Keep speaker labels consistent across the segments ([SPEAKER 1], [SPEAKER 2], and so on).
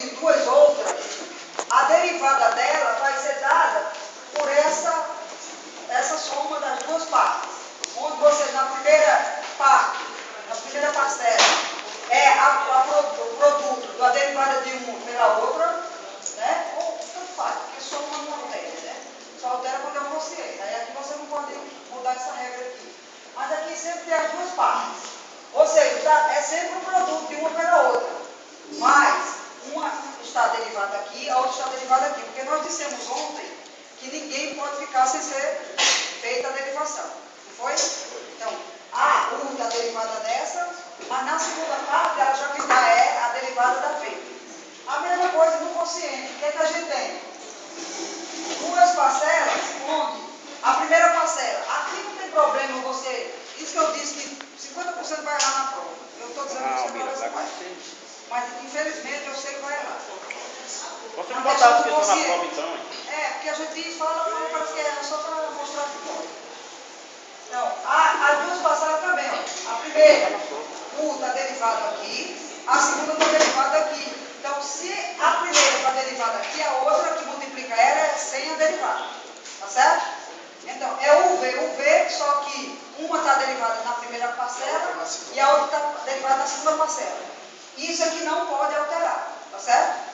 [SPEAKER 1] duas outras, a derivada dela vai ser dada por essa soma das duas partes. Onde você, na primeira parte, na primeira parcela, é o produto da derivada de uma pela outra, né? Ou tanto faz, porque soma não altera, né? Só altera quando é um quociente. Aí aqui você não pode mudar essa regra aqui. Mas aqui sempre tem as duas partes. Ou seja, é sempre um produto de uma pela outra. Mas uma está derivada aqui, a outra está derivada aqui. Porque nós dissemos ontem que ninguém pode ficar sem ser feita a derivação. Não foi? Então, a U está derivada dessa, mas na segunda parte ela já é a derivada da V. A mesma coisa no quociente. O que é que a gente tem? Duas parcelas, onde a primeira parcela, aqui não tem problema você, isso que eu disse que 50% vai errar na prova. Eu estou dizendo que você talvez vai. Mas infelizmente eu sei que vai errar.
[SPEAKER 2] Você não botar as questões na prova então, hein?
[SPEAKER 1] É, porque a gente fala, parece que é só para mostrar que pode. Então, as duas parcelas também, ó. A primeira, U está derivada aqui, a segunda está derivada aqui. Então, se a primeira está derivada aqui, a outra que multiplica ela é sem a derivada. Tá certo? Então, é UV, só que uma está derivada na primeira parcela e a outra está derivada na segunda parcela. Isso aqui não pode alterar, tá certo?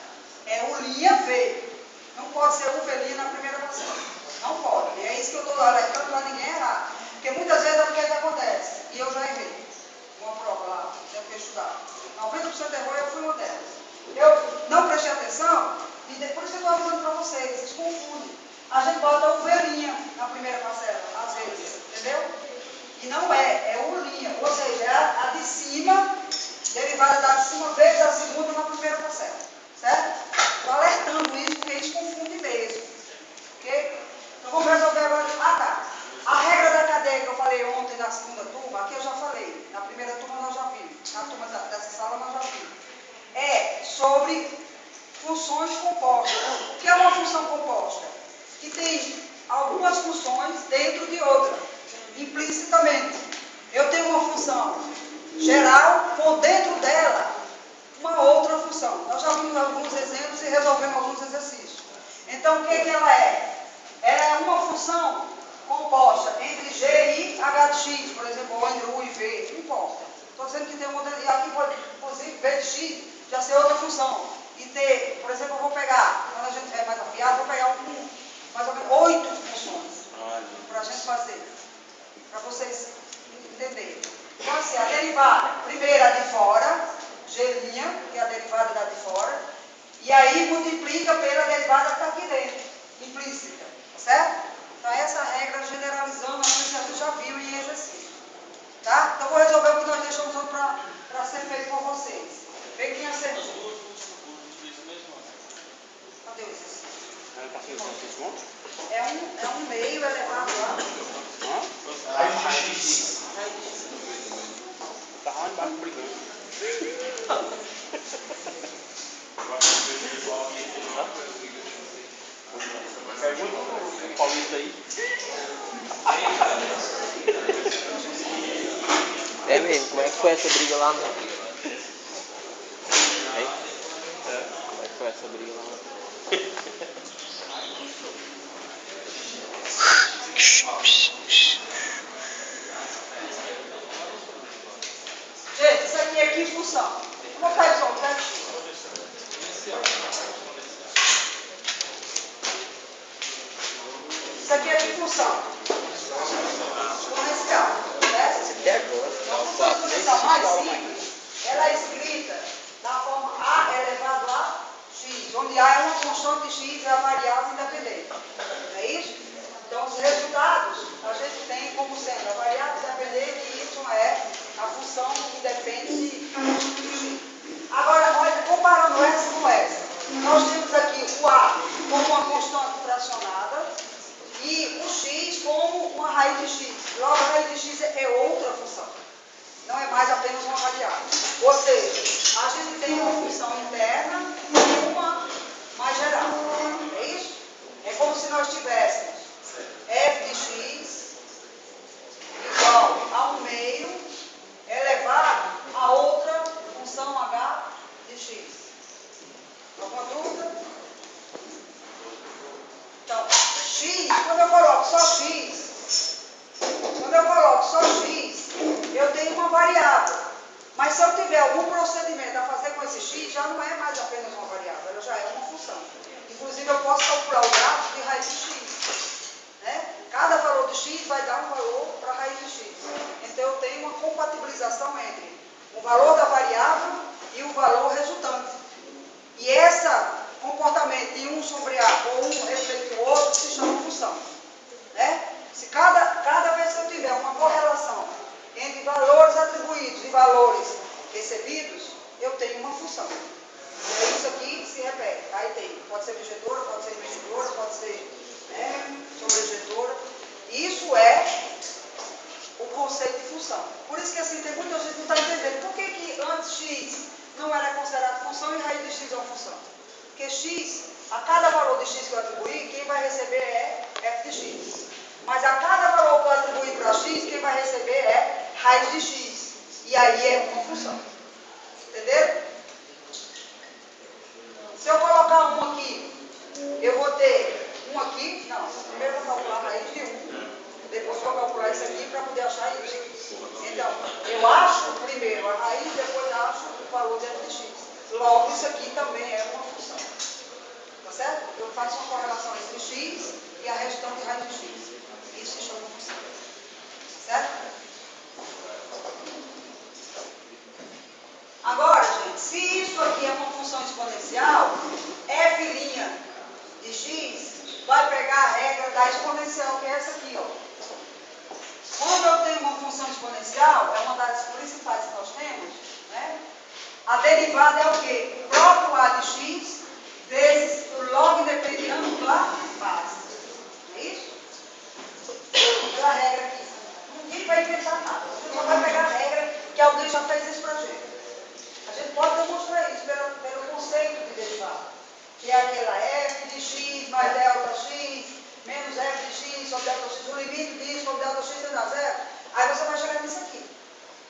[SPEAKER 1] É UV. Não pode ser UV' na primeira parcela. Não pode. E é isso que eu estou alertando para ninguém errar. Porque muitas vezes é o que acontece. E eu já errei. Uma prova lá, deve ter estudado. 90% errou e eu fui uma delas. Eu não prestei atenção, e depois que eu estou avisando para vocês, vocês confundem. A gente bota UV' na primeira parcela, às vezes, entendeu? E não é U'L, ou seja, é a de cima, derivada da de cima vezes a segunda na primeira parcela, certo? Estou alertando isso, porque isso confunde mesmo, ok? Então vamos resolver agora. Tá. A regra da cadeia que eu falei ontem na segunda turma, aqui eu já falei, na primeira turma nós já vimos, na turma dessa sala nós já vimos. É sobre funções compostas. O que é uma função composta? Que tem algumas funções dentro de outra, implicitamente. Eu tenho uma função geral, por dentro dela, uma outra função. Nós já vimos alguns exemplos e resolvemos alguns exercícios. Então, o que ela é? Ela é uma função composta entre G e H de X, por exemplo, ou entre U e V, não importa. Estou dizendo que tem uma, e aqui pode, inclusive, V de X já ser outra função. E ter, por exemplo, eu vou pegar, quando a gente é mais afiado, vou pegar mais ou menos 8 funções para a gente fazer, para vocês entenderem. Então, assim, a derivada, primeira de fora, G', que é a derivada da de fora, e aí multiplica pela derivada que está aqui dentro, implícita, tá certo? Então, essa regra generalizando, a gente já viu em exercício, tá? Então, vou resolver o que nós deixamos para ser feito por vocês. Vê quem acertou. Cadê o exercício? É um meio elevado lá.
[SPEAKER 2] Raiz de X. Tá lá embaixo brigando. Pergunta o Paulista aí.
[SPEAKER 3] É mesmo, como é que foi essa briga lá, né? Hein? Como é que foi essa briga lá?
[SPEAKER 1] Gente, isso aqui é que função? Vou botar isso aqui. Isso aqui é que função? Exponencial, certo? Então, a função exponencial mais simples, ela é escrita da forma a elevado a x, onde a é uma constante x e a variável independente. Não é isso? Então, os resultados a gente tem como sendo a variável independente e y é a função que depende de x. Agora, olha, comparando essa com essa, nós temos aqui o a como uma constante fracionada e o x como uma raiz de x. Logo, a raiz de x é outra função. Não é mais apenas uma variável. Ou seja, a gente tem uma função interna e uma mais geral. É isso? É como se nós tivéssemos f de x igual a 1 meio elevado a outra coloco só x, eu tenho uma variável. Mas se eu tiver algum procedimento a fazer com esse x, já não é mais apenas uma variável, ela já é uma função. Inclusive, eu posso calcular o gráfico de raiz de x. Né? Cada valor de x vai dar um valor para a raiz de x. Então, eu tenho uma compatibilização entre o valor da variável e o valor resultante. E esse comportamento de um sobre A ou um refletir o outro se chama função. Né? Se cada vez que eu tiver uma correlação entre valores atribuídos e valores recebidos, eu tenho uma função. E aí isso aqui se repete. Aí pode ser objetora, pode ser investidora, pode ser sobrejetora. Isso é o conceito de função. Por isso que assim, tem muita gente que não está entendendo. Por que antes x não era considerado função e raiz de x é uma função? Porque x, a cada valor de x que eu atribuir, quem vai receber é f de x. Mas a cada valor que eu atribuir para x, quem vai receber é raiz de x. E aí é uma função. Entenderam? Se eu colocar um aqui, eu vou ter um aqui. Não, primeiro eu vou calcular a raiz de 1. Depois vou calcular isso aqui para poder achar isso. Então, eu acho primeiro a raiz, depois acho o valor de f de x. Logo, isso aqui também é uma função. Tá certo? Eu faço uma correlação entre x e a restante de raiz de x. Isso se chama função. Certo? Agora, gente, se isso aqui é uma função exponencial, f' de x vai pegar a regra da exponencial, que é essa aqui, ó. Quando eu tenho uma função exponencial, é uma das principais que nós temos, né? A derivada é o quê? O próprio a de x vezes o log neperiano da base. É isso? Pela regra aqui. Ninguém vai inventar nada. Você só vai pegar a regra que alguém já fez isso pra gente. A gente pode demonstrar isso pelo conceito de derivada. Que é aquela f de x mais delta x menos f de x sobre delta x. O limite disso sobre delta x tende a zero. Aí você vai chegar nisso aqui.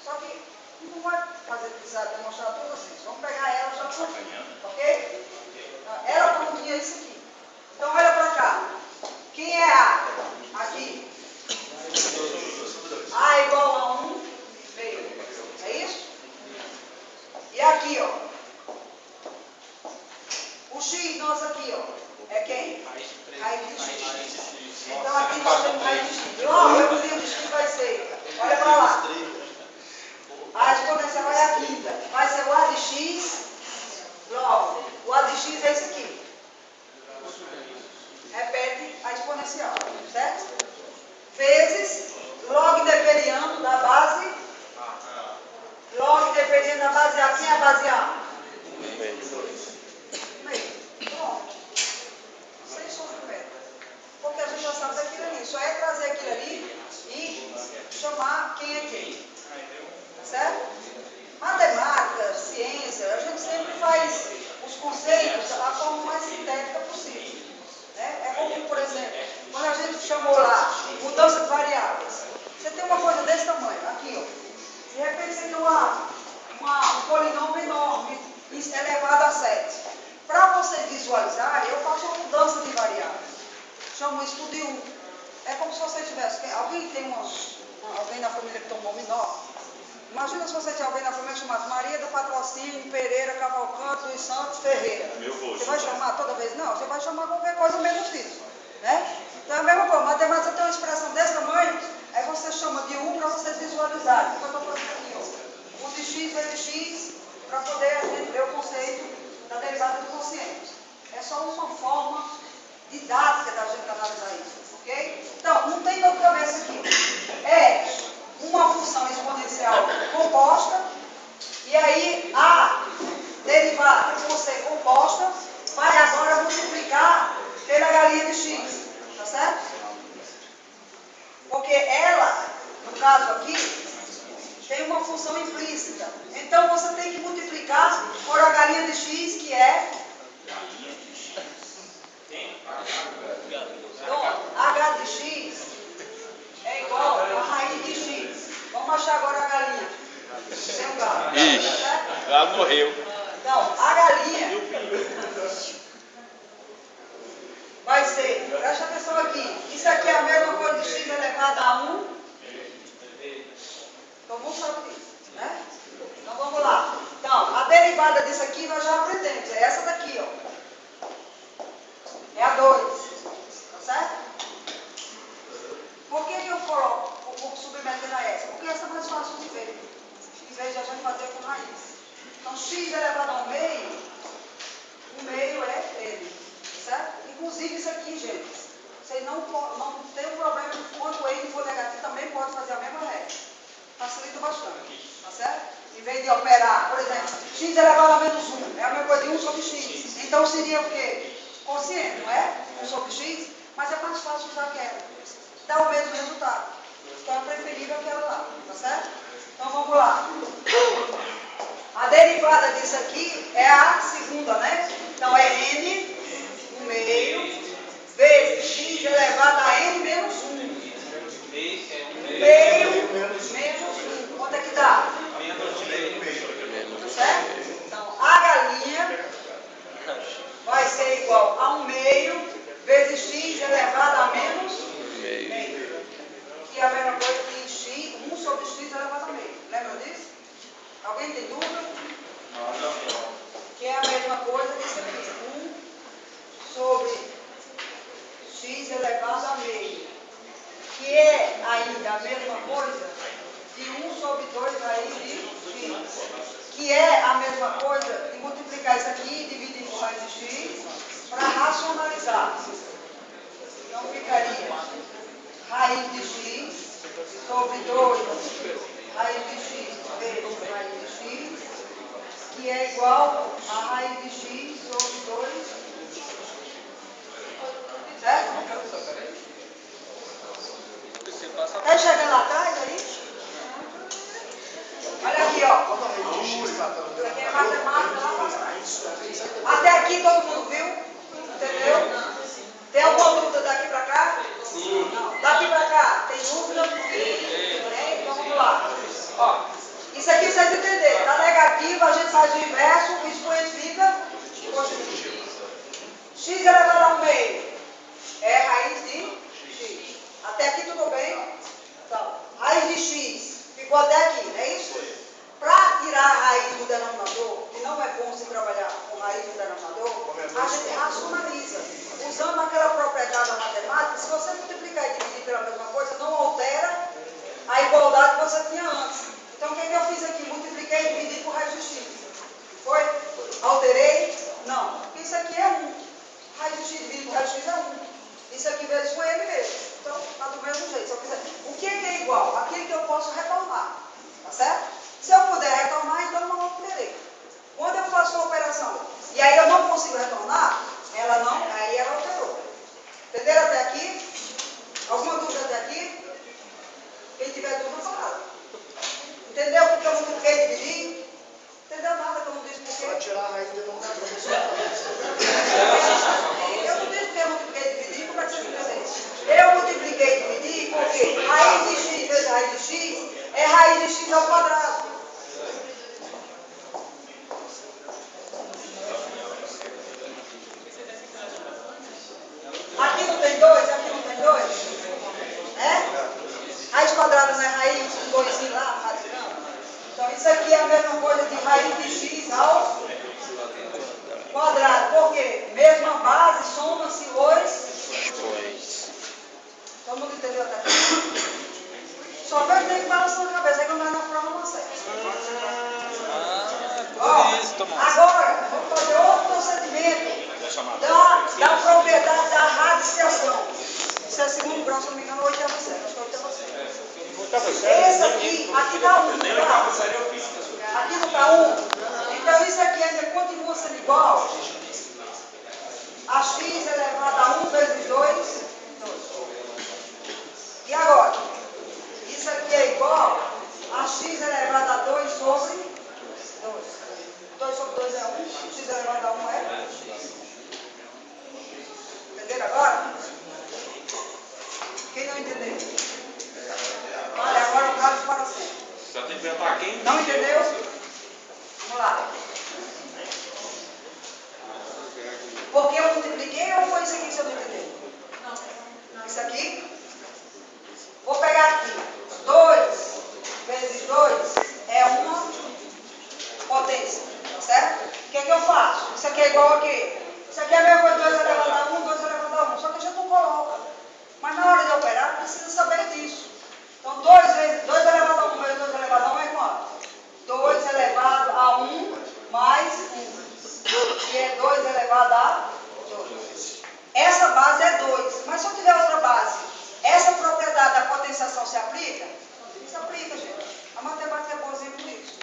[SPEAKER 1] Só que não vai precisar demonstrar todas isso. Vamos pegar ela já prontinha. Ok? Ela prontinha é isso aqui. Então olha pra cá. Quem é A? Aqui. A igual a 1 meio. É isso? E aqui, ó. O x nosso aqui, ó. É quem? Raiz de x. Então aqui nós temos raiz de x. Logo, eu digo que x vai ser. Olha pra lá. A exponencial é a quinta. Vai ser o a de x. Logo, o a de x é esse aqui. Repete a exponencial, certo? Vezes log neperiano da base. Log neperiano da base A. Quem é a base A? Meio. Pronto. Sem sofrimento. Porque a gente já sabe daquilo ali. Só é trazer aquilo ali e chamar quem é quem. Tá certo? Matemática, ciência, a gente sempre faz os conceitos da forma mais sintética possível. Né? É como, por exemplo, quando a gente chamou lá mudança de variáveis. Você tem uma coisa desse tamanho, aqui, ó. De repente você tem um polinômio enorme, elevado a 7. Para você visualizar, eu faço uma mudança de variáveis. Chamo isso tudo de 1. É como se você tivesse. Alguém tem alguém na família que tem um nome enorme? Imagina se você tinha alguém na família que chamasse Maria do Patrocínio Pereira Cavalcante dos Santos Ferreira. Você vai chamar toda vez? Não, você vai chamar qualquer coisa menos isso. Né? Então é a mesma coisa. Matemática tem uma expressão desse tamanho, aí você chama de 1 para vocês visualizarem. Então eu estou fazendo aqui, ó. O de x vezes x, para poder entender o conceito da derivada do quociente. É só uma forma didática da gente analisar isso. Ok? Então, não tem outra cabeça aqui. É uma função exponencial composta, e aí a derivada, por ser composta, vai agora multiplicar pela galinha de x, tá certo? Porque ela, no caso aqui, tem uma função implícita. Então você tem que multiplicar por a galinha de x, que é h de x é igual a raiz de x. Vamos achar agora a galinha. Tem um galo.
[SPEAKER 3] Ixi,
[SPEAKER 1] Certo?
[SPEAKER 3] o galo morreu.
[SPEAKER 1] Então, a galinha vai ser Ei, presta atenção aqui. Isso aqui é a mesma coisa de x elevado a 1. Todo mundo sabe disso, né? Então vamos lá. Então, a derivada disso aqui nós já aprendemos. É essa daqui, ó. É a 2. Tá certo? Por que eu coloco, vou submeter a essa? Porque essa é mais fácil de ver. Em vez de a gente fazer com raiz. Então, x elevado ao meio, o meio é ele. Certo? Inclusive isso aqui, gente. Vocês não tem um problema quando ele for negativo, também pode fazer a mesma regra. Facilita bastante. Tá certo? Em vez de operar, por exemplo, x elevado a menos 1, é a mesma coisa de 1 sobre x. Então seria o quê? Quociente, não é? 1 sobre x, mas é mais fácil usar aquela. Dá o mesmo resultado. Então é preferível aquela lá. Tá certo? Então vamos lá. A derivada disso aqui é a segunda, né? Então é n, 1 meio, vezes x elevado a n menos 1. Meio menos 1. Quanto é que dá? Tá certo? Então, a galinha vai ser igual a 1 meio vezes x elevado a menos meio. Que é a mesma coisa que x, 1 sobre x elevado a meio. Lembra disso? Alguém tem dúvida? Que é a mesma coisa disso aqui. 1 sobre x elevado a meio. Que é ainda a mesma coisa de 1 sobre 2 raiz de x. Que é a mesma coisa de multiplicar isso aqui e dividir por raiz de x para racionalizar. Então ficaria raiz de x sobre 2 raiz de x vezes raiz de x, que é igual a raiz de x sobre 2. Certo? Até chegar lá atrás aí. Olha aqui, ó. Isso aqui é matemática lá para trás. Até aqui todo mundo viu? Entendeu? Tem alguma dúvida daqui para cá? Não. Daqui para cá, tem dúvida? Tem? Então vamos lá. Ó, isso aqui vocês entenderam. Está negativo, a gente faz o inverso, o expoente fica positivo. X elevado ao meio é raiz de x. Até aqui tudo bem? Então, raiz de x ficou até aqui, não é isso? Para tirar a raiz do denominador, que não é bom se trabalhar com raiz do denominador, a gente racionaliza. Usando aquela propriedade da matemática, se você multiplicar e dividir pela mesma coisa, não altera a igualdade que você tinha antes. Então, o que eu fiz aqui? Multipliquei e dividi por raiz de x. Foi? Alterei? Não. Porque isso aqui é 1. Raiz de x dividido por raiz de x é 1. Isso aqui vezes com ele mesmo. Então, está do mesmo jeito. Se eu quiser. O que é igual? Aquilo que eu posso retornar. Tá certo? Se eu puder retornar, então eu não alterei. Quando eu faço uma operação e aí eu não consigo retornar, ela não, aí ela alterou. Entenderam até aqui? Alguma dúvida até aqui? Quem tiver dúvida, fala. Entendeu porque eu multipliquei e dividi? Entendeu nada que eu não disse por quê?
[SPEAKER 4] Para tirar a raiz do denominador.
[SPEAKER 1] Eu não disse porque eu multipliquei e dividi, como é que você entendeu? Eu multipliquei e dividi porque raiz de x vezes raiz de x é raiz de x ao quadrado. Aqui não tem 2, aqui não tem 2. É? Raiz quadrada não é raiz com 2 lá, radicando. Então isso aqui é a mesma coisa de raiz de x ao quadrado. Por quê? Mesma base, soma-se os. Todo mundo entendeu até aqui? Só que eu tenho que balançar na cabeça, aí que eu não vai na prova não acerta. Agora, vamos fazer outro procedimento da propriedade da radiciação. Isso é segundo grau, se não me engano, 8 é você. Acho que 8 é você. Esse aqui está 1. Aqui não está 1. Então isso aqui ainda continua sendo igual a x elevado a 1 vezes 2. E agora? Isso aqui é igual a x elevado a 2 sobre 2. 2 sobre 2 é 1. X elevado a 1 é x. Entenderam agora? Quem não entendeu? Olha, agora o caso para sempre.
[SPEAKER 2] Só tem que perguntar quem
[SPEAKER 1] Não entendeu? Vamos lá. Porque eu multipliquei ou foi isso aqui que você não entendeu? isso aqui. Vou pegar aqui. 2 vezes 2 é uma potência. Tá certo? O que é que eu faço? Isso aqui é igual a quê? Isso aqui é a mesma coisa, 2 elevado a 1, 2 elevado a 1. Só que a gente não coloca. Mas na hora de operar, precisa saber disso. Então, 2 elevado a 1 vezes 2 elevado a 1 é quanto? 2 elevado a 1 mais 1. Que é 2 elevado a 2. Essa base é 2. Mas se eu tiver outra base, essa propriedade da potenciação se aplica? Se aplica, gente. A matemática é boazinha por isso.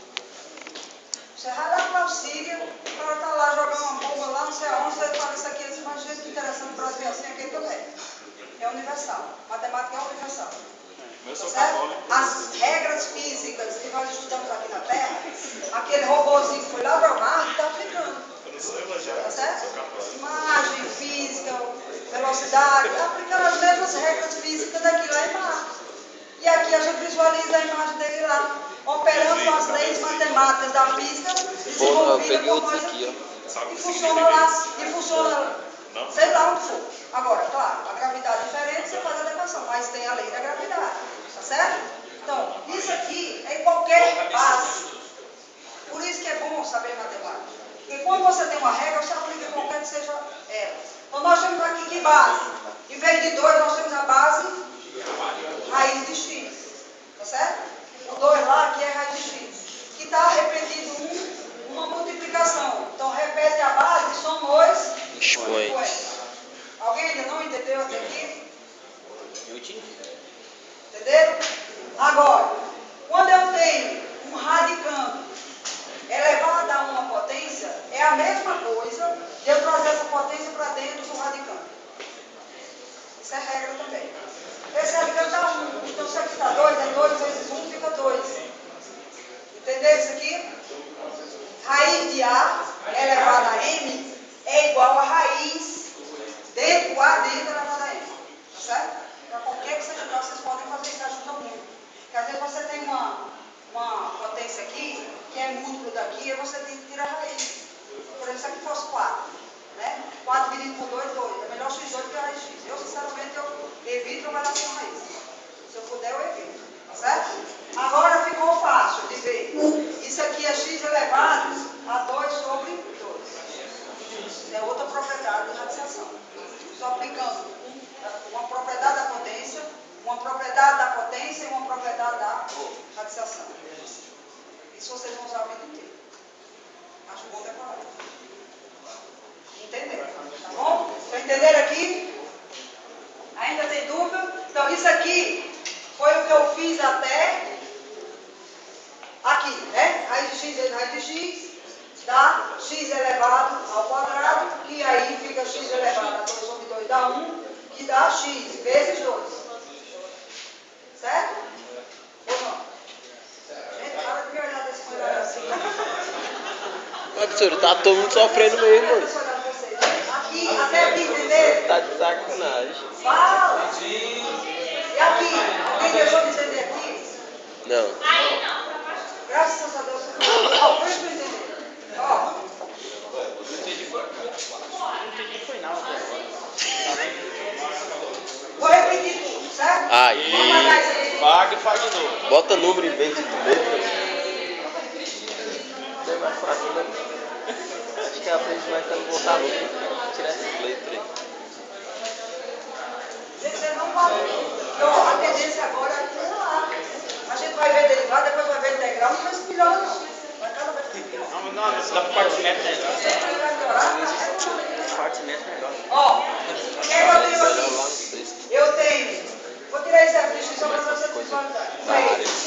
[SPEAKER 1] Você vai lá para o Síria, o cara está lá jogando uma bomba lá, não sei aonde, você fala isso aqui, você fala, gente, que interessante, o Brasil é assim, aqui também. É universal. Matemática é universal. Certo? As regras físicas que nós estudamos aqui na Terra, aquele robôzinho que foi lá para o mar, está aplicando. Tá certo? Imagem, física, velocidade, está aplicando as mesmas regras físicas daqui lá em Marte. E aqui a gente visualiza a imagem dele lá, operando as leis matemáticas da física, desenvolvida por nós aqui. E funciona lá, e funciona, sei lá onde for. Agora, claro, a gravidade é diferente, você faz a adequação, mas tem a lei da gravidade, tá certo? Então, isso aqui é em qualquer base. Por isso que é bom saber matemática. Porque quando você tem uma regra, você aplica em qualquer que seja ela. Então, nós temos aqui que base? Em vez de 2, nós temos a base raiz de x. Tá certo? O 2 lá, aqui é raiz de x. Que está repetindo uma multiplicação. Então, repete a base e soma os expoentes. Alguém ainda não entendeu até aqui?
[SPEAKER 2] Eu entendi.
[SPEAKER 1] Entenderam? Agora, quando eu tenho um radicando elevado a uma potência, é a mesma coisa de eu trazer essa potência para dentro do radicando. Isso é regra também. Esse radicando dá 1. Então, se aqui está 2, é 2 vezes 1, fica 2. Entendeu isso aqui? Raiz de A elevado a M é igual a raiz dentro do A dentro elevado a M. Tá certo? Para qualquer que seja o caso, vocês podem fazer isso, ajuda muito. Porque às vezes você tem uma potência aqui, que é múltiplo daqui, e você tem que tirar a raiz. Por exemplo, se aqui fosse 4. Né? 4 dividido por 2, 2. É melhor x2 que a raiz de x. Eu, sinceramente, eu evito trabalhar com raiz. Se eu puder, eu evito. Tá certo? Agora ficou fácil de ver. Isso aqui é x elevado a 2 sobre 2. É outra propriedade de radiação. Estou aplicando uma propriedade da potência, uma propriedade da potência e uma propriedade da radiação. Isso vocês vão usar a vida inteira. Acho bom decorar. Entenderam? Tá bom? Estão entendendo aqui? Ainda tem dúvida? Então, isso aqui foi o que eu fiz até aqui, né? Raiz de x vezes raiz de x dá x elevado ao quadrado, que aí fica x elevado a 2 sobre 2 dá 1, que dá x vezes 2. Certo? Ou não? Gente, para de me olhar desse olhar assim.
[SPEAKER 3] Mas, professor, tá todo mundo sofrendo mesmo.
[SPEAKER 1] Aqui, até aqui, entendeu?
[SPEAKER 3] Tá de sacanagem.
[SPEAKER 1] Fala! E aqui? Alguém deixou de entender aqui?
[SPEAKER 3] Não.
[SPEAKER 1] Graças a Deus. Ó, deixa eu entender. Ó. Vou repetir tudo, certo?
[SPEAKER 3] Aí.
[SPEAKER 1] Vamos pagar isso aqui.
[SPEAKER 2] Paga e faz de novo.
[SPEAKER 3] Bota número em vez de letra. Não é mais fácil, né? Acho que aprende mais quando botar número. Tirar essas letras aí.
[SPEAKER 1] Você não vai. Então, a tendência agora é que lá. A gente vai ver derivado, depois vai ver integral, não vai se melhorar, não. Vai cada vez pior.
[SPEAKER 2] Não, dá para quarto semestre melhor.
[SPEAKER 1] Sempre vai piorar.
[SPEAKER 2] Quarto semestre melhor.
[SPEAKER 1] Ó, o que eu tenho aqui? Eu tenho. Vou tirar esse F de x só para você visualizar. O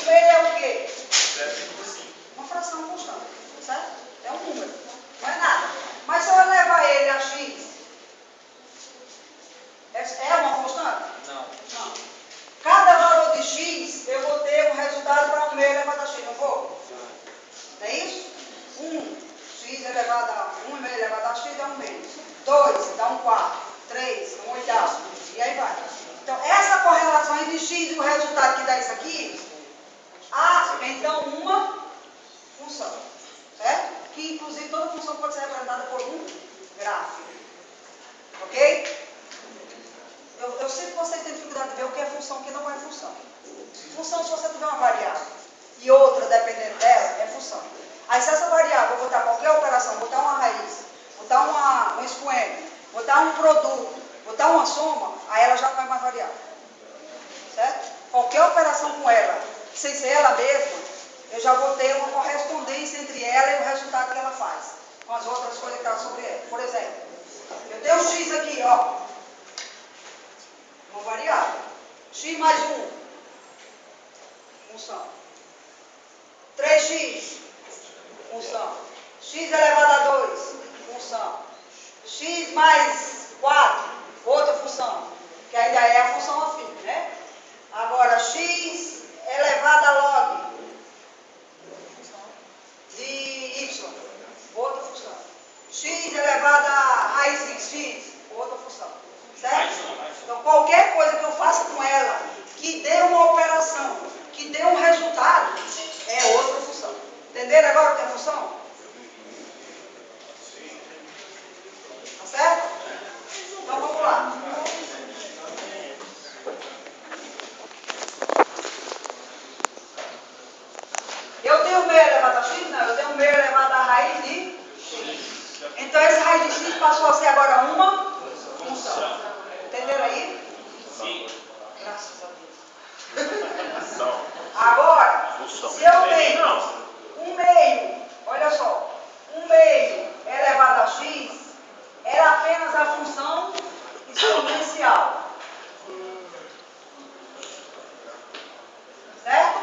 [SPEAKER 1] meio é o quê? Uma fração constante, certo? É um número. Não é nada. Mas se eu levar ele a x, é uma constante?
[SPEAKER 2] Não.
[SPEAKER 1] Não. Cada valor de x, eu vou ter um resultado para 1 meio elevado a x, não vou? Não é isso? 1x elevado a 1 meio elevado a x dá 1 meio. 2 dá 1 quarto. 3 dá 1 oitavo. E aí vai. Então, essa correlação entre x e o resultado que dá isso aqui, há, então, uma função. Certo? Que, inclusive, toda função pode ser representada por um gráfico. Ok? Eu sei que vocês têm botar um expoente, botar um produto, botar uma soma, aí ela já não é mais variável. Certo? Qualquer operação com ela, sem ser ela mesma, eu já vou ter uma correspondência entre ela e o resultado que ela faz, com as outras coisas que estão sobre ela. Por exemplo, eu tenho um X aqui, ó, uma variável. X mais 1, função. 3x, função. X elevado a 2, função. X mais 4, outra função, que ainda é a função afim, né? Agora, x elevado a log de y, outra função. X elevado a raiz de x, outra função. Certo? Então, qualquer coisa que eu faça com ela, que dê uma operação, que dê um resultado, é outra função. Entenderam agora o que é função? Tá certo? Então, vamos lá. Eu tenho meio elevado a x? Não, eu tenho meio elevado a raiz de x. Então, esse raiz de x passou a ser agora uma função. Entenderam aí?
[SPEAKER 2] Sim.
[SPEAKER 1] Graças a Deus. Agora, se eu tenho um meio, olha só, um meio elevado a x, era apenas a função exponencial. Certo?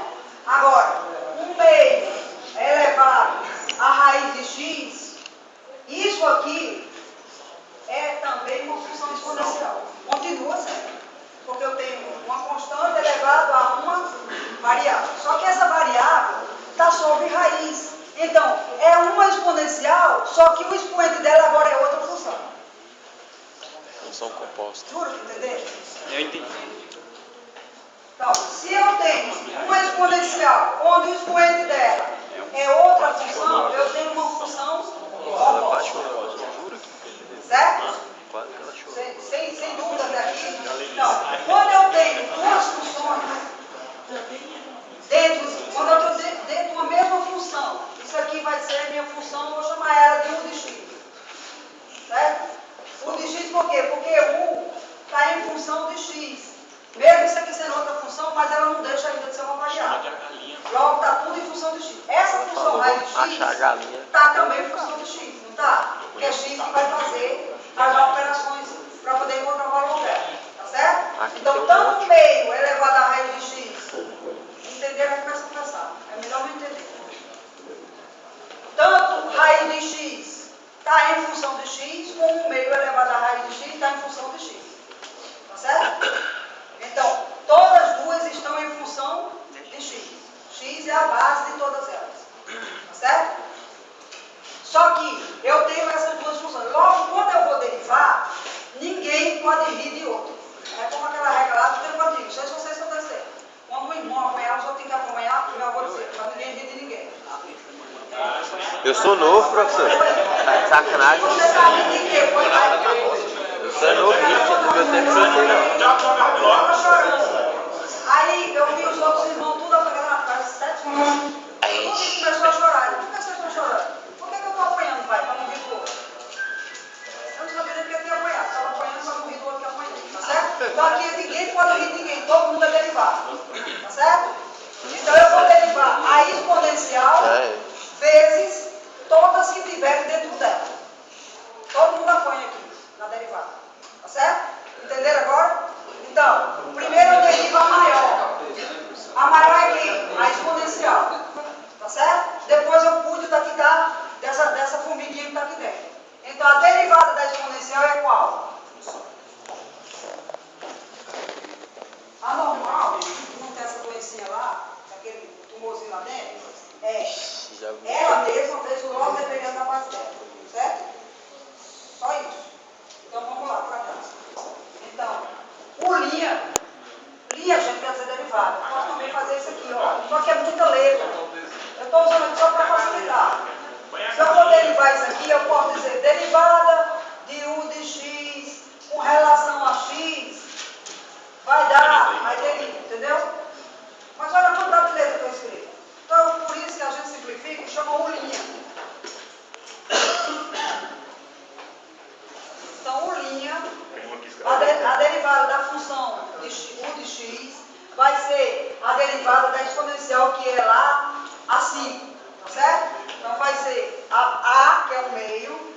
[SPEAKER 1] Agora, um meio elevado a raiz de x, isso aqui é também uma função exponencial. Continua sendo. Porque eu tenho uma constante elevada a uma variável. Só que essa variável está sobre raiz. Então, é uma exponencial, só que o expoente dela agora é outra função.
[SPEAKER 3] Função composta.
[SPEAKER 1] Juro que entendeu?
[SPEAKER 2] Eu entendi.
[SPEAKER 1] Então, se eu tenho uma exponencial onde o expoente dela é outra função, eu tenho uma função composta. Certo? Sem dúvida até aqui. Então, quando eu tenho duas funções quando eu estou dentro de uma mesma função, isso aqui vai ser a minha função, eu vou chamar ela de U de x. Certo? U de x por quê? Porque U está em função de x. Mesmo isso aqui sendo outra função, mas ela não deixa ainda de ser uma variável. Logo, está tudo em função de x. Essa função raiz de x está também em função de x, não está? Porque é x que vai fazer as operações para poder encontrar o valor dela. Tá certo? Então, tanto meio elevado a raiz de x, entenderam? Começa a pensar. É melhor não entender. Tanto raiz de x está em função de x, como meio elevado a raiz de x está em função de x. Tá certo? Então, todas as duas estão em função de x. X é a base de todas elas. Tá certo? Só que eu tenho essas duas funções. Logo, quando eu vou derivar, ninguém pode rir de outro. É como aquela regra lá do tempo antigo. Não sei se vocês estão descendo. Quando um irmão apanhar, os outros têm que acompanhar, e eu vou dizer, para ninguém rir de ninguém.
[SPEAKER 3] Eu sou novo, professor. Tá de sacanagem.
[SPEAKER 1] Você sabe de quê?
[SPEAKER 3] Eu sou novo, gente. No meu tempo não sei não.
[SPEAKER 1] Estava chorando. Aí eu vi os outros irmãos tudo apagando na casa, 7 minutos. Tudo começou a chorar. Por que vocês estão chorando? Por que eu estou apanhando, pai, para não rir do outro? Eu não sabia nem porque eu tinha apanhado. Estava apanhando para não rir do outro que apanhei. Tá certo? Então aqui ninguém pode rir de ninguém. Todo mundo é derivado. Tá certo? Então eu vou derivar a exponencial vezes todas que tiverem dentro dela. Todo mundo apanha aqui na derivada. Tá certo? Entenderam agora? Então, primeiro eu derivo a maior. A maior é quem? A exponencial. Tá certo? Depois eu cuido dessa formiguinha que está aqui dentro. Então, a derivada da exponencial é qual? A normal, que não tem essa doencinha lá, aquele tumorzinho lá dentro, é ela mesma vezes o log dependendo da base dela. Certo? Só isso. Então, vamos lá para cá. Então, o linha, gente, quer dizer derivada. Eu posso também fazer isso aqui, ó. Só que é muita letra. Eu estou usando aqui só para facilitar. Se eu for derivar isso aqui, eu posso dizer derivada de U de x com relação a x vai dar, aí deriva, entendeu? Mas olha a quantidade de letra que eu escrevi. Então, por isso que a gente simplifica e chama U linha. A derivada da função de u de x vai ser a derivada da exponencial que é lá a 5, tá certo? Então vai ser a, que é o meio,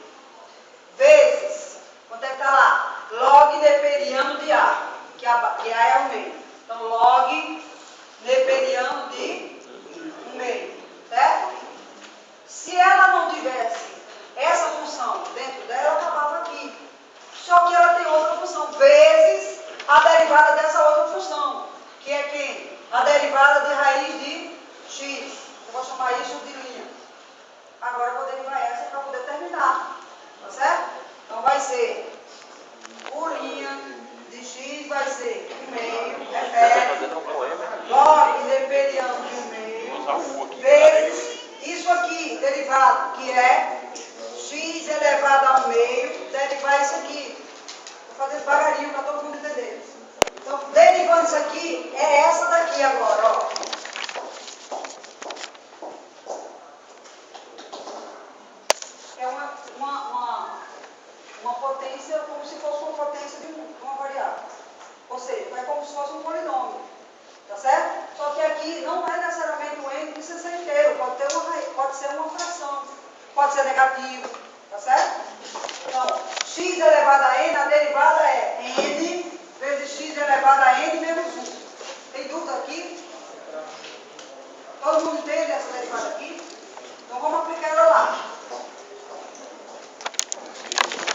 [SPEAKER 1] vezes, quanto é que está lá? Log neperiano de a, que a é o meio. Então log neperiano de 1/2, certo? Se ela não tivesse essa função dentro dela, acabava aqui. Só que ela tem outra função, vezes a derivada dessa outra função, que é quem? A derivada de raiz de x. Eu vou chamar isso de linha. Agora eu vou derivar essa para poder terminar. Tá certo? Então vai ser o linha de x vai ser 1/2, repete, log neperiano de 1/2, vezes isso aqui, derivado, que é x elevado a 1/2, derivar isso aqui. Vou fazer devagarinho para todo mundo entender. Então, derivando isso aqui, é essa daqui agora, ó. É uma potência, como se fosse uma potência de uma variável. Ou seja, é como se fosse um polinômio. Tá certo? Só que aqui não é necessariamente o n precisa ser inteiro, pode ser uma fração, pode ser negativo, tá certo? Então, x elevado a n, a derivada é n vezes x elevado a n menos 1. Tem dúvida aqui? Todo mundo entende essa derivada aqui? Então vamos aplicar ela lá.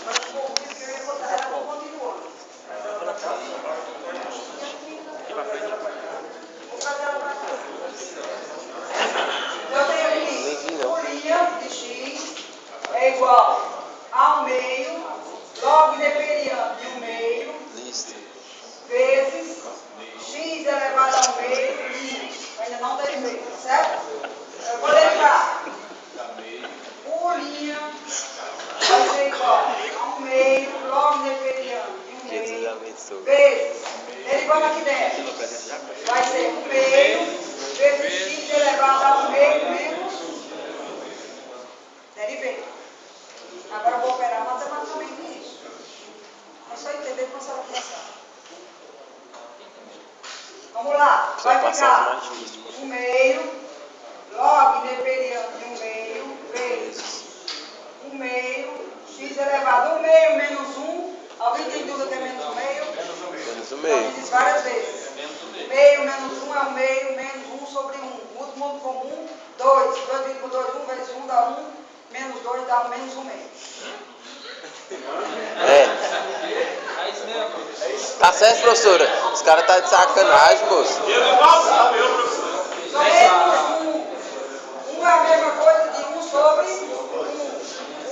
[SPEAKER 1] Agora eu vou ouvir porque eu ia botar ela continuando. Eu tenho aqui o linha de x é igual a 1/2, log neperiano de 1/2, vezes x elevado a 1/2, linha. Ainda não derivei, certo? Eu vou derivar. O linha vai ser igual a 1/2, log neperiano de 1/2, vezes, derivando aqui dentro, vai ser 1/2 vezes x elevado a 1/2 menos 1. Derivei. Agora eu vou operar matematicamente isso. É só entender como essa operação. Vamos lá. Vai ficar 1/2 log neperiano de 1/2 vezes 1/2 x elevado a 1/2 menos 1. Alguém tem dúvida que é menos 1/2?
[SPEAKER 3] Menos 1/2.
[SPEAKER 1] Eu fiz várias vezes. 1/2 menos 1 é 1/2 menos 1 sobre 1. Múltiplo comum, 2. 2 dividido por 2, 1 vezes 1 dá 1. Menos 2 dá menos 1/2.
[SPEAKER 3] Tá certo, professora? Os caras tá de sacanagem, moço.
[SPEAKER 1] Menos 1. 1 é a mesma coisa de 1 sobre 1.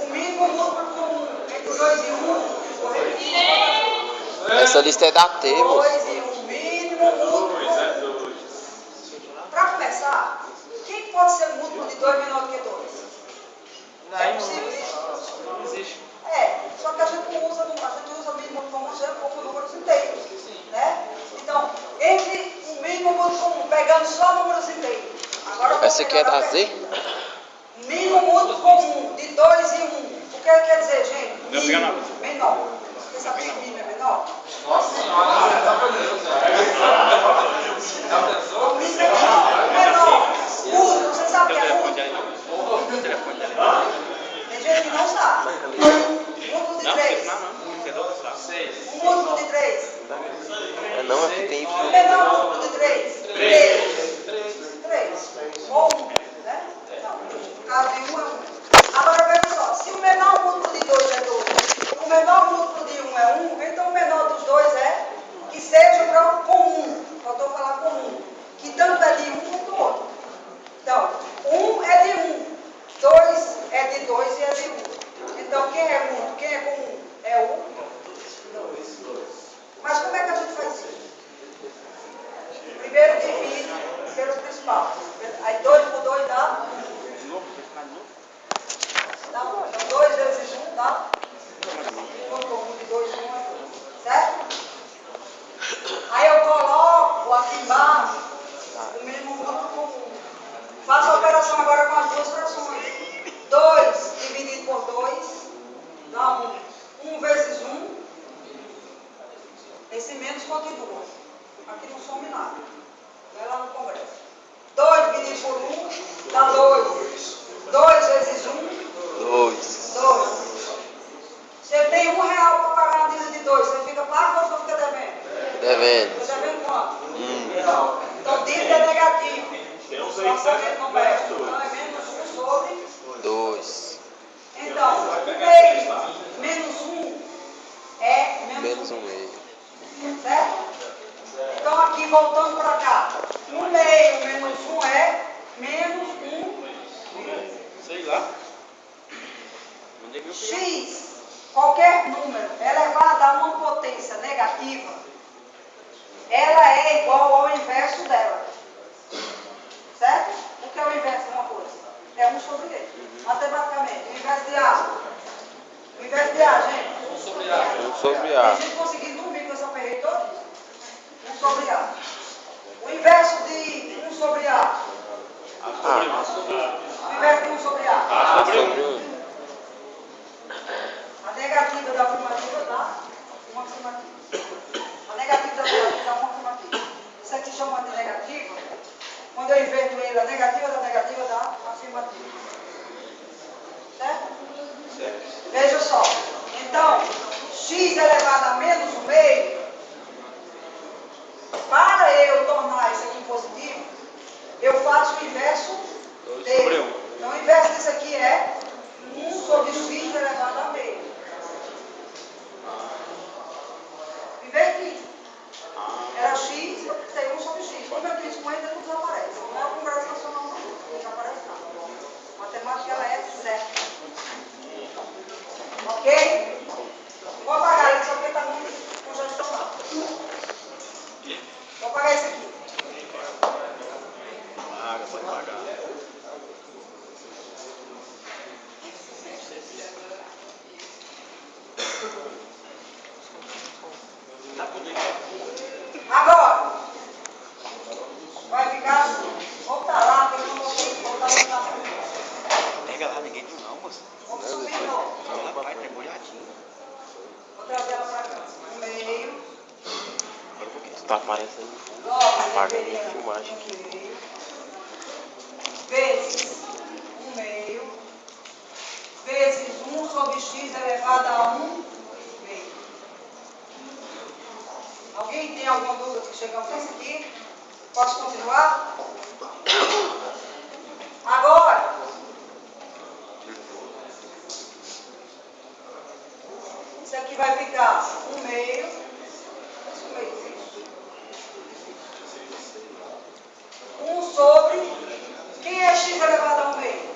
[SPEAKER 1] O mínimo múltiplo comum entre 2 e 1.
[SPEAKER 3] Essa lista é da T, moço.
[SPEAKER 1] 2 e 1 mínimo múltiplo comum. Para começar, quem pode ser múltiplo de 2 menor do que 2? É possível isso?
[SPEAKER 4] Não existe.
[SPEAKER 1] Só que a gente usa mínimo comum sempre como números inteiros, né? Então, entre o mínimo múltiplo comum, pegando só números inteiros. Agora
[SPEAKER 3] Essa aqui é da Z?
[SPEAKER 1] Mínimo múltiplo comum de 2 e 1. O que quer dizer, gente?
[SPEAKER 2] Não pega nada.
[SPEAKER 1] Menor. Você sabia que mínimo é menor?
[SPEAKER 4] Nossa senhora,
[SPEAKER 1] O mínimo é menor. Múltiplo, você sabe o que é múltiplo? Tem gente que não sabe. Múltiplo de 3. Um múltiplo de 3.
[SPEAKER 3] Não, aqui tem
[SPEAKER 1] O menor múltiplo de 3. 3. Ou 1, né? Não, no caso de 1 é 1. Agora veja só, se o menor múltiplo de 2 é 2, e o menor múltiplo de 1 é 1, então o menor dos dois é que seja para o comum. Faltou falar comum. Que tanto é de 1 quanto do outro. Então, 1 é de 1, 2 é de 2 e é de 1. Então, quem é múltiplo, quem é comum? É o 2. Mas como é que a gente faz isso? Primeiro divide Esse menos continua. Aqui não some nada. Vai lá no Congresso. 2 dividido por 1 dá 2. 2 vezes 1,
[SPEAKER 3] 2.
[SPEAKER 1] 2. Você tem R$1 para pagar uma dívida de 2. Você fica pago ou você fica devendo?
[SPEAKER 3] Devendo.
[SPEAKER 1] Você devendo quanto? Então dívida é negativa. O orçamento não perde. Então é menos 1 sobre
[SPEAKER 3] 2.
[SPEAKER 1] Então, 1 meio menos 1 é
[SPEAKER 3] Menos
[SPEAKER 1] menos 1.
[SPEAKER 3] 1 meio.
[SPEAKER 1] Certo? Então aqui voltando para cá. 1 meio menos 1 é menos 1 meio.
[SPEAKER 2] Sei lá. Onde é que eu fui?
[SPEAKER 1] X, qualquer número elevado a uma potência negativa, ela é igual ao inverso dela. Certo? O que é o inverso de uma coisa? É 1 sobre ele. Matematicamente, o inverso de A. O inverso de A, gente.
[SPEAKER 2] 1 sobre A.
[SPEAKER 3] 1 sobre A.
[SPEAKER 1] Tem gente conseguindo dormir com essa perreira toda. 1 sobre A. O inverso de 1 sobre A. O inverso de 1 sobre A.
[SPEAKER 2] A sobre 1.
[SPEAKER 3] Sobre 1.
[SPEAKER 1] A negativa da afirmativa dá uma afirmativa. A negativa da afirmativa dá uma afirmativa. Isso aqui chama de negativa. Quando eu inverto ele, a negativa da negativa dá afirmativa. Certo?
[SPEAKER 3] Certo.
[SPEAKER 1] Veja só. Então, x elevado a menos 1 meio, para eu tornar isso aqui positivo, eu faço o inverso
[SPEAKER 2] 2
[SPEAKER 1] dele.
[SPEAKER 2] sobre 1.
[SPEAKER 1] Então, o inverso disso aqui é 1 sobre x elevado a meio. Inverti. Era x, eu tem 1 sobre x. Como eu fiz com ele, tudo desaparece. Não é o Congresso Nacional, não. Não desaparece nada. A matemática, ela é certa. Ok? Vou apagar isso porque está muito congestionado. Vou apagar isso aqui.
[SPEAKER 2] Paga, pode pagar. Tá tudo aí.
[SPEAKER 1] Agora, vai ficar assim. Volta lá, porque eu não vou voltar lá.
[SPEAKER 2] Pega lá, ninguém viu não, moça.
[SPEAKER 1] Vamos subir de novo.
[SPEAKER 2] Ela vai, tá molhadinho.
[SPEAKER 1] Vou trazer ela para cá. 1 meio.
[SPEAKER 2] Agora um pouquinho.
[SPEAKER 3] Tá aparecendo.
[SPEAKER 1] 9
[SPEAKER 3] Apaga a minha
[SPEAKER 1] deveria
[SPEAKER 3] filmagem
[SPEAKER 1] 1
[SPEAKER 3] aqui.
[SPEAKER 1] meio. Vezes 1 meio. Vezes 1 sobre x elevado a 1 meio. Alguém tem alguma dúvida que chegamos nesse aqui? Posso continuar? Agora, isso aqui vai ficar 1 meio. Isso meio, isso. 1 sobre. Quem é x elevado a 1 meio?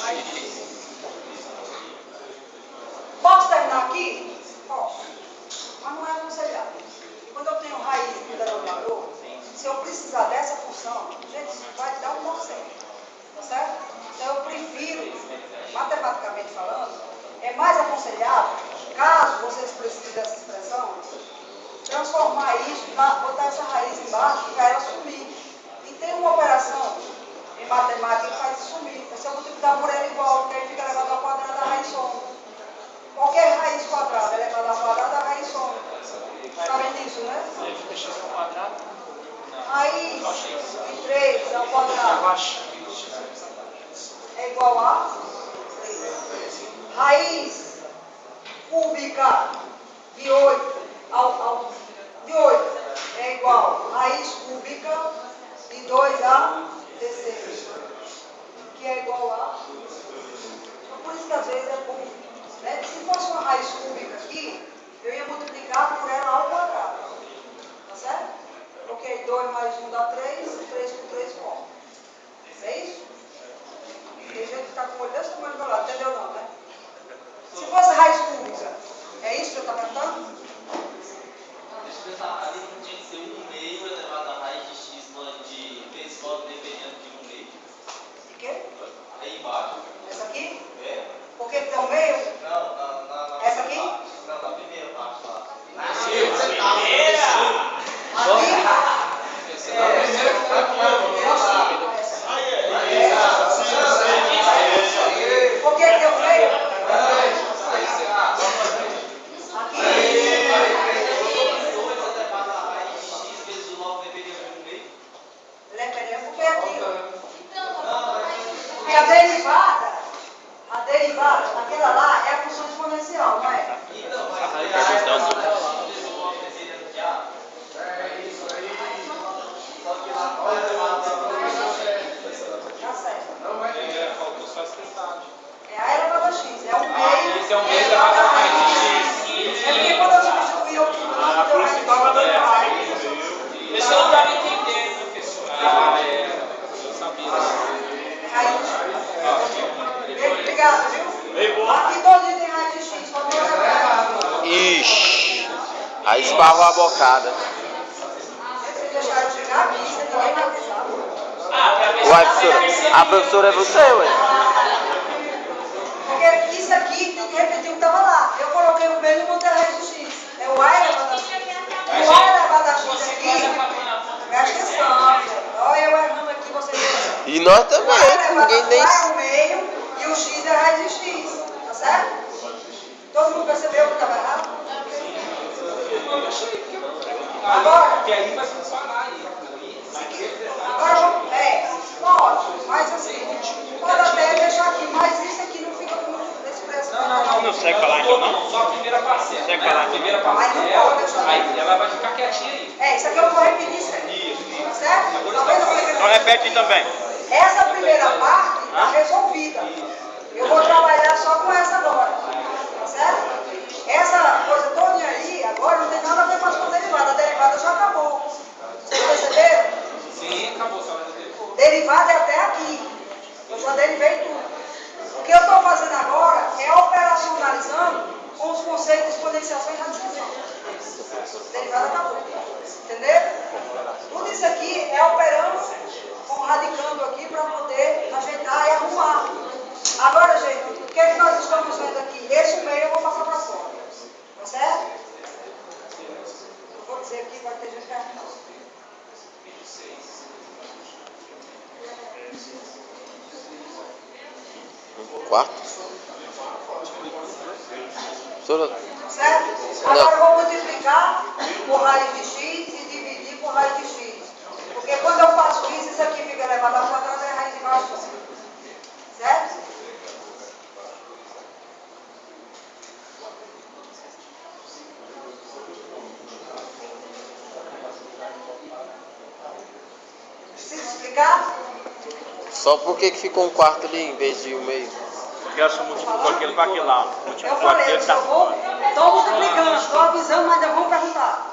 [SPEAKER 1] Raiz. Posso terminar aqui? Posso. Mas não é aconselhável. Quando eu tenho raiz no denominador, se eu precisar dessa função, gente, isso vai dar um nó certo. Tá certo? Então eu prefiro, matematicamente falando, é mais aconselhável, caso vocês precisem dessa expressão, transformar isso, botar essa raiz embaixo para ela sumir. E tem uma operação em matemática que faz sumir. É só multiplicar por ela igual, porque aí fica elevado ao quadrado da raiz some. Qualquer raiz quadrada elevada ao quadrado da raiz some. Sabem disso, né?
[SPEAKER 2] X ao quadrado.
[SPEAKER 1] Raiz de 3 ao quadrado é igual a 3. Raiz cúbica de 8 de 8 é igual a raiz cúbica de 2 a 16, que é igual a... Então, por isso que às vezes é bom, né? Se fosse uma raiz cúbica aqui, eu ia multiplicar por ela ao quadrado. Tá certo? Porque 2 mais 1 dá 3, 3 por 3 como? É isso? Tem gente que está com o olho desse tamanho do meu lado, entendeu não, né? Se fosse raiz cúbica, é isso que você está perguntando?
[SPEAKER 4] Deixa eu pensar, ali não tinha que ser 1 meio elevado à raiz de x de vezes modo dependendo de 1 meio.
[SPEAKER 1] De quê?
[SPEAKER 4] Aí embaixo.
[SPEAKER 1] Essa aqui?
[SPEAKER 4] É.
[SPEAKER 1] Porque tem um meio
[SPEAKER 4] Então, mas aí
[SPEAKER 2] Pergunta
[SPEAKER 4] a
[SPEAKER 2] ao Dudu.
[SPEAKER 4] pessoa precisa de diabo. Só que lá não é
[SPEAKER 1] Tá certo.
[SPEAKER 5] Faltou só expressar.
[SPEAKER 1] É a elevada x, é um meio.
[SPEAKER 5] Esse é um meio elevado a raiz de x.
[SPEAKER 1] É porque quando eu substituí o tudo, não deu raiz de x.
[SPEAKER 5] Isso eu não estava entendendo, professor. Eu sabia.
[SPEAKER 1] Raiz de x. Obrigado, viu? Aqui todinho tem raiz de x, só tem elevada.
[SPEAKER 3] Ixi. Aí esparrou a bocada.
[SPEAKER 1] Se deixar eu chegar aqui, você ninguém vai pensar.
[SPEAKER 3] Uai, professora. A professora é você, ué.
[SPEAKER 1] Porque isso aqui tem que repetir o que estava lá. Eu coloquei o meio e montei a raiz de x. É o a elevado a x. O a elevado a x aqui, presta atenção, gente. Olha eu errando aqui, vocês errando.
[SPEAKER 3] E nós também, ninguém nem...
[SPEAKER 1] Vai o meio e o x é a raiz de x. Tá certo? Todo mundo percebeu que estava errado? Agora,
[SPEAKER 5] Porque aí vai funcionar aí.
[SPEAKER 1] agora vamos. Pode, mas assim, pode até deixar aqui, mas isso aqui não fica com expresso.
[SPEAKER 5] Não
[SPEAKER 2] consegue falar então, não?
[SPEAKER 5] Só a primeira parcela.
[SPEAKER 2] Consegue falar
[SPEAKER 5] A
[SPEAKER 2] então?
[SPEAKER 5] primeira
[SPEAKER 1] Mas não
[SPEAKER 5] parcela,
[SPEAKER 1] pode deixar.
[SPEAKER 5] aí ela vai ficar quietinha aí.
[SPEAKER 1] Isso aqui eu vou repetir certo.
[SPEAKER 5] Isso.
[SPEAKER 1] Tá certo? Talvez eu fique-
[SPEAKER 2] Então repete também.
[SPEAKER 1] Essa primeira parte está resolvida. Eu vou trabalhar só com essa agora. Tá certo? Essa coisa toda aí, agora não tem nada a ver com as coisas derivadas. A derivada já acabou. Vocês perceberam?
[SPEAKER 5] Sim, acabou só vai ter.
[SPEAKER 1] Derivada é até aqui. Eu já derivei tudo. O que eu estou fazendo agora é operacionalizando com os conceitos de exponenciação e radiciação. Derivada acabou. Entenderam? Tudo isso aqui é operando com radicando aqui para poder ajeitar e arrumar. Agora, gente, o que é que nós estamos vendo aqui? Esse meio eu vou passar para fora. Tá certo? Eu vou dizer aqui, vai ter gente que arrumar.
[SPEAKER 3] Quarto? Professora,
[SPEAKER 1] Certo? Agora eu vou multiplicar por raiz de x e dividir por raiz de x. Porque quando eu faço isso aqui fica elevado ao quadrado e a raiz igual a x. Certo? Precisa explicar?
[SPEAKER 3] só por que ficou um quarto ali em vez de um meio?
[SPEAKER 2] Porque ela só multiplicou aquele com aquele lá.
[SPEAKER 1] Eu
[SPEAKER 2] Multiplicou
[SPEAKER 1] falei,
[SPEAKER 2] aquele
[SPEAKER 1] eu
[SPEAKER 2] que tá
[SPEAKER 1] só vou.
[SPEAKER 2] fora.
[SPEAKER 1] Estou multiplicando, estou avisando, mas ainda vão perguntar.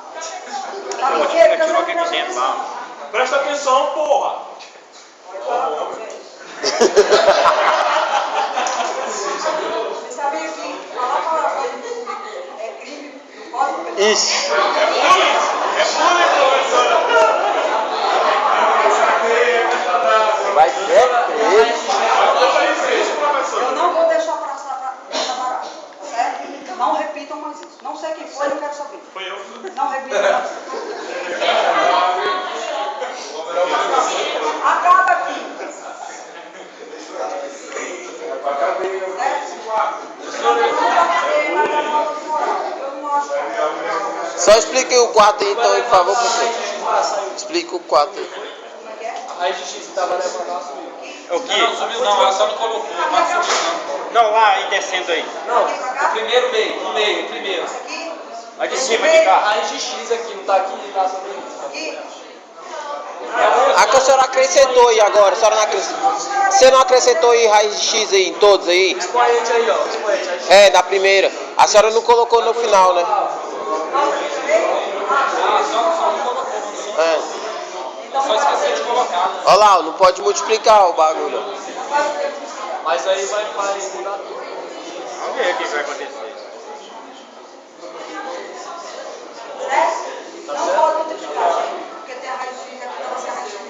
[SPEAKER 1] Sabe por quê? Porque eu
[SPEAKER 2] Tirou
[SPEAKER 1] não
[SPEAKER 2] aquele de dentro lá.
[SPEAKER 5] Presta atenção, porra!
[SPEAKER 1] Você sabia que falar palavrão é crime no Código Penal?
[SPEAKER 3] Ixi. Vai ser preso.
[SPEAKER 1] Eu não vou deixar passar barato, tá certo? Não repitam mais isso. Não sei quem foi, não quero saber.
[SPEAKER 5] Foi eu.
[SPEAKER 1] Não repitam mais isso. Acaba aqui. Eu não acho.
[SPEAKER 3] Só explique o quarto aí, então, por favor, professor. Explica o quarto aí.
[SPEAKER 1] Como é que é?
[SPEAKER 4] A raiz de x estava levando ela subiu.
[SPEAKER 2] É o quê?
[SPEAKER 5] Não, subiu não, ela só não colocou. Não subiu
[SPEAKER 2] Não, lá e descendo aí.
[SPEAKER 1] Aqui pra
[SPEAKER 5] não.
[SPEAKER 1] cá?
[SPEAKER 5] Primeiro meio, o meio, primeiro.
[SPEAKER 1] Aqui?
[SPEAKER 2] Vai de cima de
[SPEAKER 4] A
[SPEAKER 2] cá.
[SPEAKER 4] raiz de x aqui, não tá aqui, tá sobre isso.
[SPEAKER 1] Aqui?
[SPEAKER 3] A que a senhora acrescentou aí agora, a senhora não acrescentou. Você não acrescentou aí raiz de x aí em todos aí?
[SPEAKER 4] Expoente aí, ó. Expoente aí.
[SPEAKER 3] É, na primeira. A senhora não colocou no final, né?
[SPEAKER 5] Só não colocou.
[SPEAKER 3] É.
[SPEAKER 5] Só esqueceu de colocar.
[SPEAKER 3] Olha lá, não pode multiplicar o bagulho.
[SPEAKER 4] Mas aí vai mudar tudo.
[SPEAKER 2] Vamos ver o que vai acontecer.
[SPEAKER 1] Não pode multiplicar, gente, porque tem a raiz de x aqui para você a raiz de x.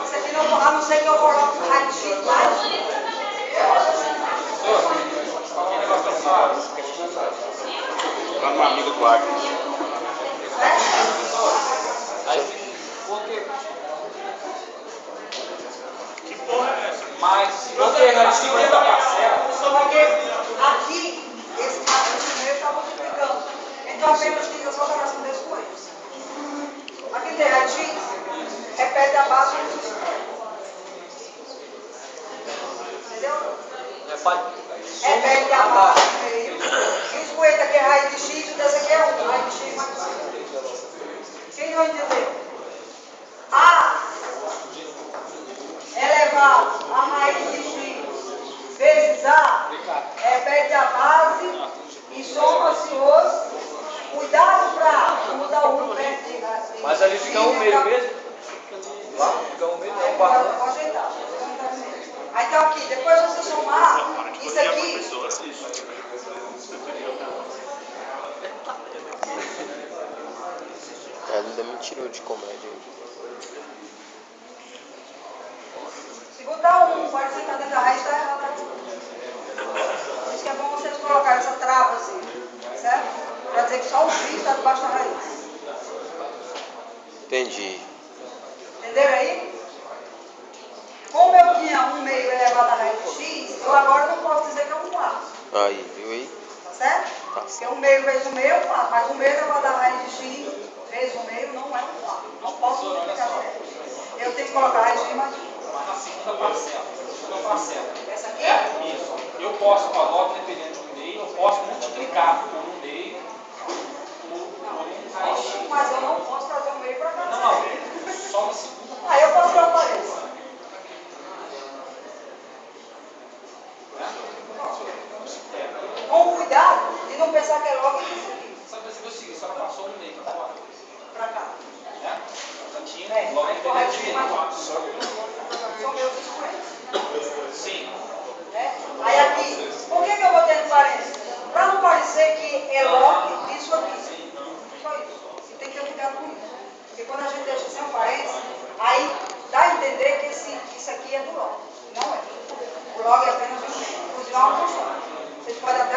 [SPEAKER 1] Isso aqui não, a não ser que eu coloque raiz de x mais.
[SPEAKER 2] Lá no amigo do Arco.
[SPEAKER 5] Mas se você na segunda parcela,
[SPEAKER 1] Porque aqui, esse meio está multiplicando. Então apenas fiz essa operação desse coelho. Aqui tem raiz de x, repete a base e o entendeu?
[SPEAKER 4] É pai.
[SPEAKER 1] Repete a base do meio. E os coelhos conseguiu entender? A elevado a raiz de x vezes A, repete a base e soma-se os. Cuidado para mudar o 1 perto de.
[SPEAKER 2] Mas ali fica um meio mesmo? Lá fica um meio, não,
[SPEAKER 1] Vou
[SPEAKER 2] quatro.
[SPEAKER 1] ajeitar. Aí então aqui, depois você somar isso aqui.
[SPEAKER 3] Ainda me tirou de comédia.
[SPEAKER 1] Se botar um, pode sentar dentro da raiz, está errado. Por isso que é bom vocês colocarem essa trava assim, certo? Para dizer que só o x está debaixo da raiz.
[SPEAKER 3] Entendi.
[SPEAKER 1] Entenderam aí? Como eu tinha 1 meio elevado à raiz de x, eu agora não posso dizer que é 1A.
[SPEAKER 3] Aí, viu aí?
[SPEAKER 1] Tá certo?
[SPEAKER 3] Tá
[SPEAKER 1] Porque
[SPEAKER 3] certo.
[SPEAKER 1] 1 meio vezes 1 meio é 1A, mas 1 meio elevado à raiz de x vezes 1 meio não é 1A. Não posso multiplicar certo. Eu tenho que colocar a raiz de x mais 1.
[SPEAKER 5] Mas na segunda parcela.
[SPEAKER 1] Essa aqui?
[SPEAKER 5] Isso. Eu posso, com a nota dependendo de 1 meio, eu posso multiplicar por 1 meio por 1 raiz de x.
[SPEAKER 1] Mas eu não posso trazer 1 meio para cá.
[SPEAKER 5] Não. Só na segunda.
[SPEAKER 1] Aí eu posso tirar o parênteses. Com cuidado de não pensar que é logo isso aqui.
[SPEAKER 5] Só percebeu o seguinte, só passou 1 meio para fora.
[SPEAKER 1] Para cá.
[SPEAKER 5] Né? Já tinha,
[SPEAKER 1] É,
[SPEAKER 5] logo
[SPEAKER 1] mais
[SPEAKER 5] dependendo de
[SPEAKER 1] corretinho, mais
[SPEAKER 5] 4.
[SPEAKER 1] São meus expoentes.
[SPEAKER 5] Sim.
[SPEAKER 1] Né? Aí aqui, por que eu botei no parênteses? Para não parecer que é log isso aqui. Só isso. Você tem que ter cuidado com isso. Porque quando a gente deixa sem um parênteses, aí dá a entender que isso aqui é do log. Não é. O log é apenas um meio. Inclusive é uma constante. Vocês podem até